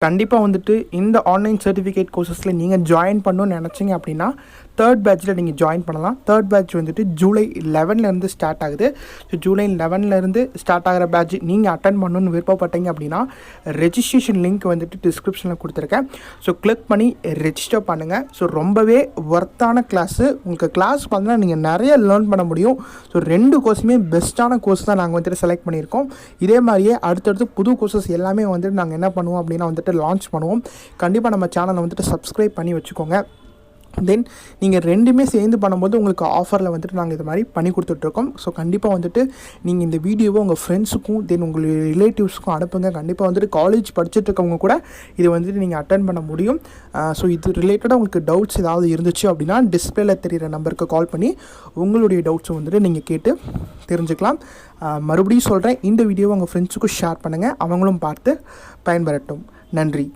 கண்டிப்பாக வந்துட்டு இந்த ஆன்லைன் சர்டிஃபிகேட் கோர்சஸில் நீங்கள் ஜாயின் பண்ணணும்னு நினச்சிங்க அப்படின்னா தேர்ட் பேட்சில் நீங்கள் ஜாயின் பண்ணலாம். தேர்ட் பேட்ச் வந்துட்டு ஜூலை 11லேருந்து ஸ்டார்ட் ஆகுது. ஸோ ஜூலை 11லேருந்து ஸ்டார்ட் ஆகிற பேட்ச் நீங்கள் அட்டன் பண்ணணுன்னு விருப்பப்பட்டீங்க அப்படின்னா ரெஜிஸ்ட்ரேஷன் லிங்க் வந்துட்டு டிஸ்கிரிப்ஷனில் கொடுத்துருக்கேன். ஸோ கிளிக் பண்ணி ரெஜிஸ்டர் பண்ணுங்கள். ஸோ ரொம்பவே ஒர்த்தான கிளாஸு. உங்களுக்கு கிளாஸ் பார்த்தீங்கன்னா நீங்கள் நிறைய லேர்ன் பண்ண முடியும். ஸோ 2 கோர்ஸுமே பெஸ்ட்டான கோர்ஸ் தான் நாங்கள் வந்துட்டு செலக்ட் பண்ணியிருக்கோம். இதே மாதிரியே அடுத்தடுத்து புது கோர்சஸ் எல்லாமே வந்துட்டு நாங்கள் என்ன பண்ணுவோம் அப்படின்னா வந்துட்டு லான்ச் பண்ணுவோம். கண்டிப்பாக நம்ம சேனலை வந்துட்டு சப்ஸ்கிரைப் பண்ணி வச்சுக்கோங்க. தென் நீங்கள் 2மே சேர்ந்து பண்ணும்போது உங்களுக்கு ஆஃபரில் வந்துட்டு நாங்கள் இது மாதிரி பண்ணி கொடுத்துட்ருக்கோம். ஸோ கண்டிப்பாக வந்துட்டு நீங்கள் இந்த வீடியோவை உங்கள் ஃப்ரெண்ட்ஸுக்கும் தென் உங்களுடைய ரிலேட்டிவ்ஸுக்கும் அனுப்புங்க. கண்டிப்பாக வந்துட்டு காலேஜ் படிச்சுட்டு இருக்கவங்க கூட இது வந்துட்டு நீங்கள் அட்டன் பண்ண முடியும். ஸோ இது ரிலேட்டடாக உங்களுக்கு டவுட்ஸ் ஏதாவது இருந்துச்சு அப்படின்னா டிஸ்பிளேல தெரிகிற நம்பருக்கு கால் பண்ணி உங்களுடைய டவுட்ஸை வந்துட்டு நீங்கள் கேட்டு தெரிஞ்சுக்கலாம். மறுபடியும் சொல்கிறேன், இந்த வீடியோவை உங்கள் ஃப்ரெண்ட்ஸுக்கும் ஷேர் பண்ணுங்கள். அவங்களும் பார்த்து பயன்பெறட்டும். நன்றி.